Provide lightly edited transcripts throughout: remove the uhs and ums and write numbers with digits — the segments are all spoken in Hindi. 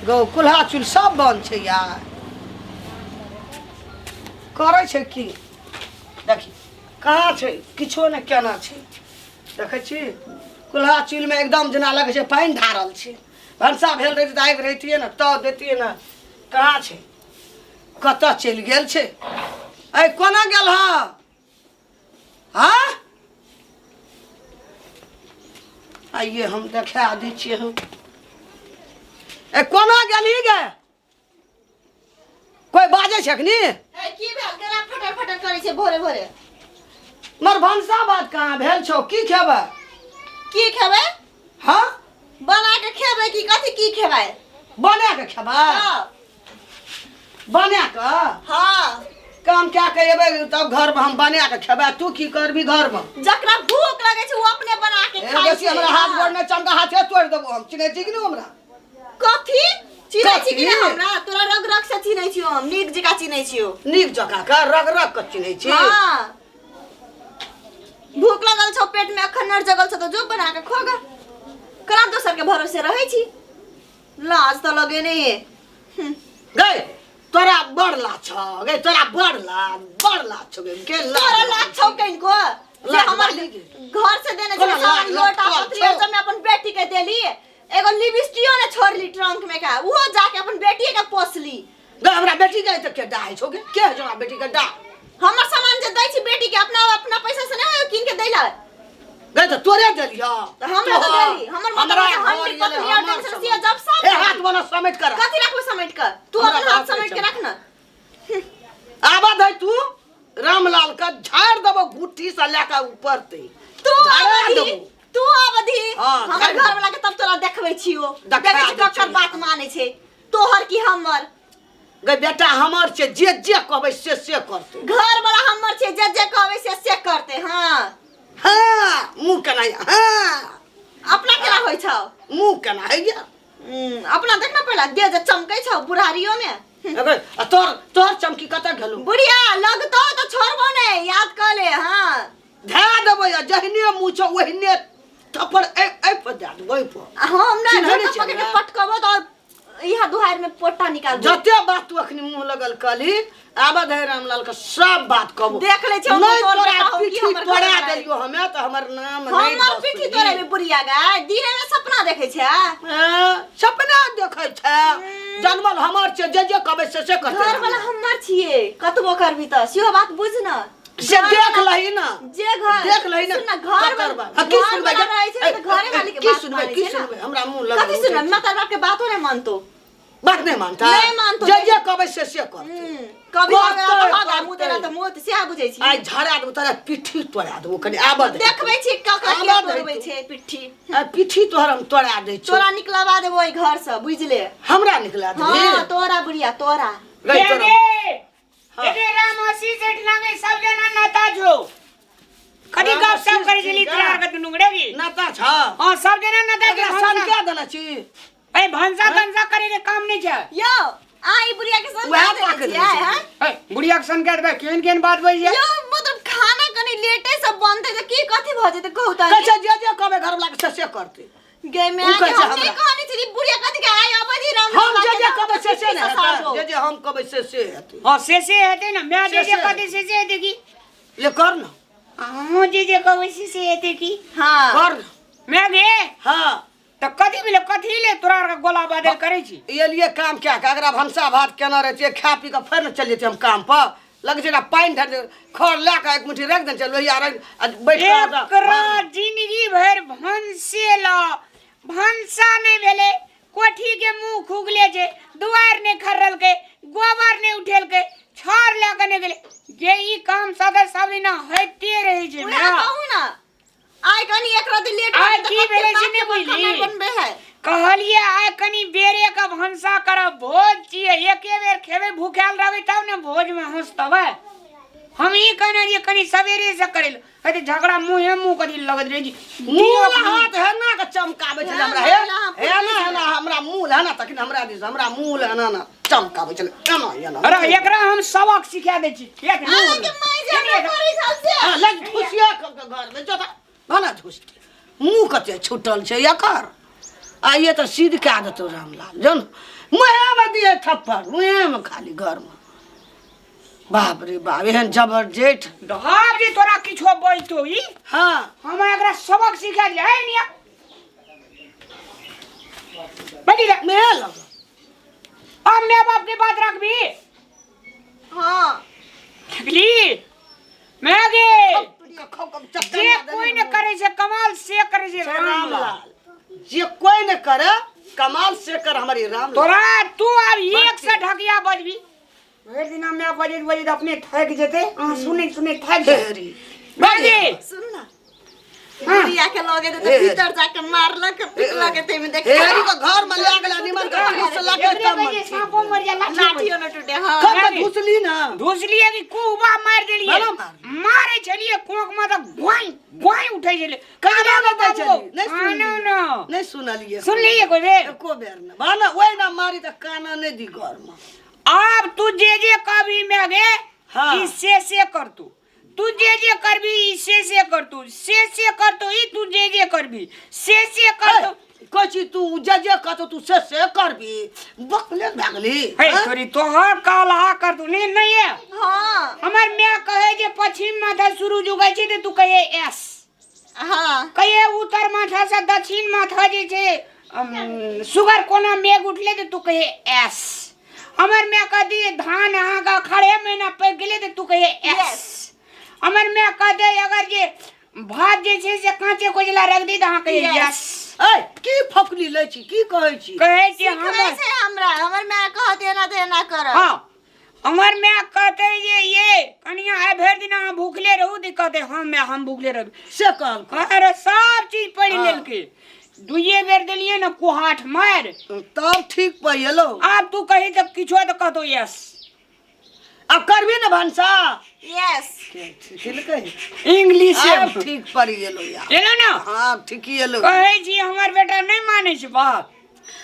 गौ कुल्हा चूल सब बंद छै यार करे छै की देखी कहाँ छै किछो ने केना छै देखै छी कुल्हा चूल में एकदम जना लगे छै पानी ढारल छै भनसा भेल रही तऽ आबि रहितियै ने तऽ देतियै ने कहाँ छै कतऽ चलि गेल छै ऐ कोना गेल हाँ आइए हम देखा दै छियै हम ए कोना गेली गे कोई बाजे छै अखनी की भेल गला फटर फटर करै छै भोरे भोरे मर भनसा बात कहाँ भेल छौ की खेबै हाँ बना के खेबै की कथी की खेबै बना के खेबै बना के हाँ काम क्या के एबै तब घर में हम बना के खेबै तू की करबी घर में जकरा भूख लगे छै वो अपने बना के खाइ बेसी हमरा हाथ गोड़ में चमका हाथे तोड़ देबो हम चिन्है छी कि नहीं हमरा कथी चिन्है छी कि नहीं हमरा तोरा रग रग से चिन्है छियो हम नीक जका चिन्है छियो नीक जका के रग रग के चिन्है छी हां भूख लगल छौ पेट में अखन नर जगल छ त जो बना के खो ग कला दोसर के भरोसे रहै छी लाज त लगे नहीं गए तोरा बड़ ला छ गए तोरा बड़ ला छ गए के ला तोरा ला छौ कहीं को जे हमर घर से देने छै सामान लोटा पत्रिया सब में अपन बेटी के देली एगो लिपस्टिको ने छोड़ली ट्रंक में का वो जाके अपन बेटी के पोसली गए हमरा बेटी के त के डाय छौ के है हमरा बेटी के डा हमर सामान जे दै छी बेटी के अपना पैसा से नहीं किन के दैला गए त तोरे देलिया त हमरा तो देली हमर हमरा हम पत्रिया टेंशन से जब सब ए हाथ बना समेट कर कथि रखबे समेट कर तू अपन हाथ समेट के रख ना आबा दे तू रामलाल का झाड़ देबो गुट्ठी से लेके ऊपर ते तू आबधी हमर घर वाला के तब तोरा देखबै छियो देखै छी ककर बात माने छै तोहर की हमर गे बेटा हमर छै जे कहबै से करते घर वाला हमर छै जे कहबै से करते हां हां मुंह केना हां अपना केना होय छौ मुंह केना है या अपना देखना पहला दे जे चमकै छौ बुढ़ारियो में अबे तोर चमकी कत गेलु बुढ़िया लगतो तो छोड़बो नै याद कर ले हां धा देबो या जहने मुंह छौ ओहने थप्पड़ ए पर दे देबो ए पर हम ना पकड़ के पटकबो तो इहा दुहार में पोटा निकाल दे जते बात तू अखनी मुंह लगल कली आबा धै रामलाल का सब बात कहबो देख ले छौ तोरा पीठी तोड़ा देलियो हमे त हमर नाम नै हमर पीठी तोड़े में बुढ़िया गाय दिन में सपना देखै छै सपना देखै छै जन्मल हमर छै जे कहबै से करते घर वाला हमर छिए कतबो करबी त सेहो बात बुझ न से देख लही ना जे घर देख लही ना सुन घर करबा की सुनबे रहै छै त घरे वाली के बात सुनबे की सुनबे हमरा मुंह लगा कथि सुनबे मतलब बाप के बातो नै मानतो बात नहीं मानता नहीं मानतो जे कहबै से कर कभी होगा मुंह तेरा त मुंह से आ बुझै छी आई झाड़ा दो तोरा पिठी तोड़ा दो कनी आबद देखबै छी ककरा के तोड़बै छै पिठी आ पिठी तोहर हम तोड़ा दे छ तोरा निकलवा देबो ओइ घर से बुझले हमरा निकला दे हां तोरा बुढ़िया तोरा गई तोरा एरे रामसी सेठ लागे सब जना नाता जो कदी गप सब करै छली तोरा के दुनुगड़े की नाता छ हां सब जना नाता के सन क्या देना छी ए भंसा तंसा करे के काम नहीं छै यो आई बुढ़िया के संग वह बात पाक है हैं ए बुढ़िया के संग करबे केन बात बज यो मतलब खाना कनी लेटे सब बनते त की कथि भ जेते कहू त कछ जे कहबै घर वाला के से करते गे में उ कहै छै हम नहीं कहनी थी बुढ़िया कथि के आई अबधी राम हम जे कहबै से ने जे हम कहबै से हेतै हां से हेतै ना मैं जे कथि से हेतै की ले कर ना हम जे कहबै से हेतै की हां कर मैं गे हां त कथि ले तोरा के गोला बादल करै छी ये लिए काम क्या का अगर भंसा भात केना रहते खा पी के फिर न चल जेते हम काम पर लग जेना पानी ढर खर ला के एक मुट्ठी रख दे चल लोहिया बैठ के एकरा जिंदगी भर भंसेला भंसा नहीं भेले कोठी के मुंह खुगले जे दुआर ने खरल के गोबर ने उठेल के छार ला के ने गेले ये ई काम सदा सब दिन होते रहे छै ना कहू ना आई कनी एकरा दिन लेट आई की भेले छै ने बुझली बनबे है कहलिए आई कनी बेरे का भंसा करब भोज छिए एके बेर खेबे भूखाल रहबे तब ने भोज में हंसतबे हम ई कहने ये कनी सवेरे से करेल हते झगड़ा मुंह कदी लगत रे जी मुंह हाथ है ना के चमकावे छै हमरा है ना हमरा मुंह है ना तकिन हमरा दिस हमरा मुंह है ना चमकावे छै ना अरे एकरा हम सबक सिखा दे छी एक अरे के माय जे करी सबसे हां लग खुशिया के घर में जो ना घुसती मुंह कते छूटल छै एकर आइए तो सीध कह देतो रामलाल जन मुँहे में दिए थप्पड़ मुँहे में खाली घर में बाप रे बाप एहन जबर जेठ धार जे तोरा किछो बोलतो ई हाँ हम एकरा सबक सिखा जाए निया बैठी रे मैं लगा अब माँ बाप के बात रख भी हाँ ठगली मैं गे जे कोई न करे से कमाल से करे से रामलाल जे कोई न करे कमाल से कर हमारी राम तोरा तू अब एक से ढकिया बजबी भर दिन में बजे अपने थक जेते सुने सुने थक ढेरी बाजे सुन ना बुढ़िया के लगे तो भीतर जाके मारलक पिटलक ते में देख हेरी को घर में ले गेला निमन का घुस लगे तब ये सांपो मर जा लाठियो न टूटे हां कब तक घुसली ना घुसलिए कि कुबा मार देलिए मारे चलिए कोक में तो गोई गोई उठै गेले काना बता चली नहीं सुन सुन न नहीं सुनलिए सुन लिए कोई बे एको बेर न बाना ओइ ना मारी त काना नहीं दी घर में अब तू जे कभी में गे हाँ। इससे से कर तू जे करबी इससे कर तू से कर तू ई तू जे करबी से कर तू कोची तू जे कतो तू से करबी बकले भागली हे तोरी तोहर काला कर तू नहीं नहीं है हां हमर मैं कहे जे पश्चिम माथा शुरू जुगाय छै ते तू कहे एस हां कहे उत्तर माथा से दक्षिण माथा जे छै सुगर कोना मेघ उठले ते तू कहे एस हमर मैं कदी धान आगा खड़े महीना पक गेले ते तू कहे एस हमर मैं कदे अगर जे भात जे छै से कांचे कोजला रख दी त हां कहे यस ए की फकली लै छी की कहै छी कहे जे हमर मैं कहते ना देना कर हां हमर मैं कहते ये कनिया है भर दिन हम भूखले रहू दिक्कत है हम भूखले रहू से कहल अरे सब चीज पढ़ लेल के दुइये बेर देलिए ना कुहाठ मार तब ठीक पहिलो अब तू कही त किछो त कहतो यस अब करबी ना भंसा यस ठीक कही इंग्लिश अब ठीक पड़ी गेलो यार लेलो ना हां ठीक ही गेलो कहे छी हमर बेटा नहीं माने छै बात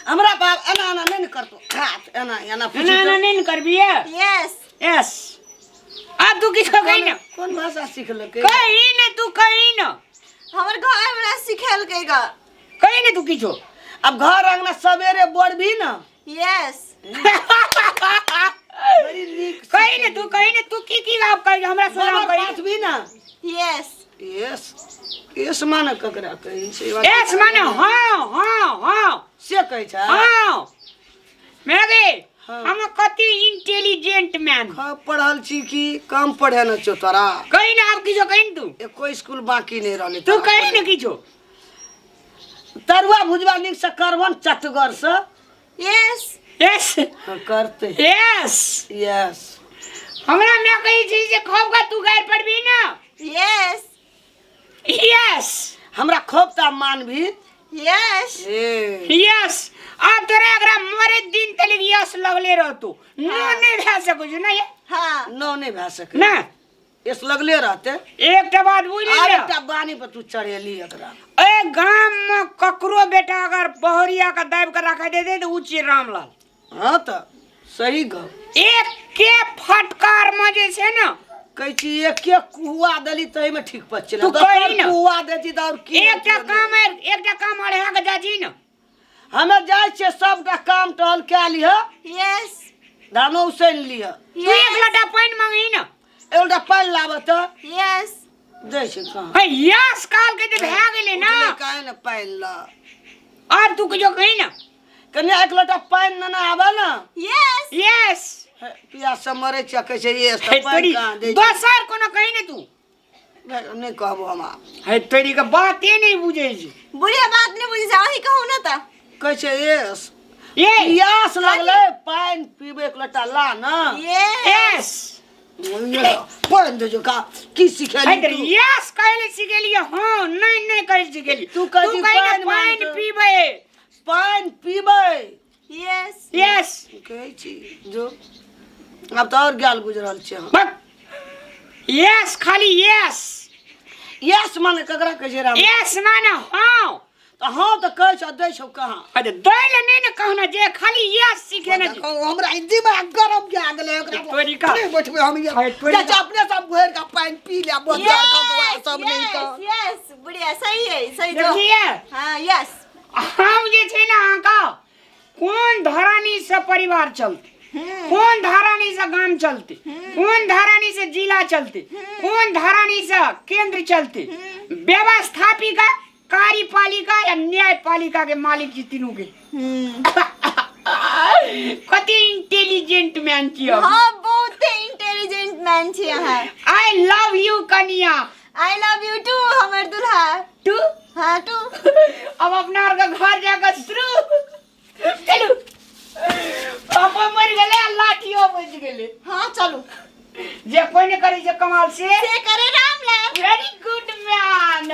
हमरा बाप एना एना नहीं करतो हाथ एना एना पूछी ना नहीं करबी यस यस अब तू किछो कही ना कौन भाषा सीखल के कही ना तू कही ना हमर घर में सिखेल के ग कही ना तू किछो अब घर अंगना सवेरे बोलबी ना यस बड़ी नीक कही ना तू की आप कही हमरा सुना कही बातबी ना यस यस माने ककरा कही छै यस माने हां से कहै छै हां मेरे हाँ। हम कति इंटेलिजेंट मैन पढ़ल छी कि कम पढ़े न छो तोरा कही ना आप किछो कही तू एको स्कूल बाकी नहीं रहले तू कही ना किछो तरुआ भुजवा नीक से करबन चटगर से यस यस करते यस यस हमरा मैं कही छी जे खूब का तू गायर पढ़बी ना यस यस हमरा खूब ता मानबी यस यस अब तोरा एकरा मरे दिन तक यस लगले रहतो नो नहीं भे सको छ ना ये हां नो नहीं भे सके ना यस लगले रहते एकटा बात बुझ ले और एकटा बानी पर तू चढ़ेली एकरा ए गांव में ककरो बेटा अगर बहरिया का दाब के रखा दे तो उ छी रामलाल हां त सही गो एक के फटकार में जे छै ना कहै छी एक के कुआ देली तई में ठीक पचले तू कही ना। कुआ देती त और की एकटा काम अड़े के जाजी ना हमें जाय छे सबका काम टहल के लिह यस धानो उसन लिह तू एक लोटा पानी मांगी ना एटा पानी लाबत यस दै छै कहां है यस काल के दे भे गेले ना काहे न पानी ला और तू कुछ कही ना कन्या एक लोटा पानी न आबे ना यस यस पिया से मरे छ कहै छै ये है सब पानी तोरी कहां दे दोसर कोनो कही ना तू नहीं कहबो हम है तोरी का बात ये नहीं बुझे छी बुढ़िया बात नहीं बुझी जाही कहू ना त कहै छै यस ये पियास लगले पानी पीबे एक लोटा ला ना यस पानी दे जो का की सिखेली है तोरी यस कहले सिखेली हां नहीं कहले सिखेली तू कहती कही ना पानी पानी मांगतो। पीबे पानी पीबे यस यस कहै छी जो अब तो और गाल गुजरल छै हम बक यस खाली यस यस माने ककरा कहै छै राम यस माने हां त हां त कहै छ दै छौ कहां अरे दैले नहीं ना कहना जे खाली यस सीखे ना जी। हमरा दिमाग गरम जा गेलै ओकरा तोरी का नहीं बैठबे हम ये है तोरी चाचा अपने सब घर का पानी पी ले बोतल का सब नहीं का यस बुढ़िया सही है सही जो देखिए हां यस हम जे छै ना परिवार चलते, कौन धरानी से गांव चलते, कौन धरानी से जिला चलते, कौन धरानी से केंद्र चलते। व्यवस्थापिका, कार्यपालिका या न्यायपालिका के मालिक जी तीनों के। कति इंटेलिजेंट मैन छियो। हाँ बहुत इंटेलिजेंट मैन छी अहाँ। आई लव यू कनिया। आई लव यू टू हमर दुल्हा। टू? हाँ टू। अब अपना और का घर जाकर शुरू चलो। पापा मर गए, लाठियों बज गए। हाँ चलो। जे कोई ने करी जे कमाल से करे Ram Lal. Very good man.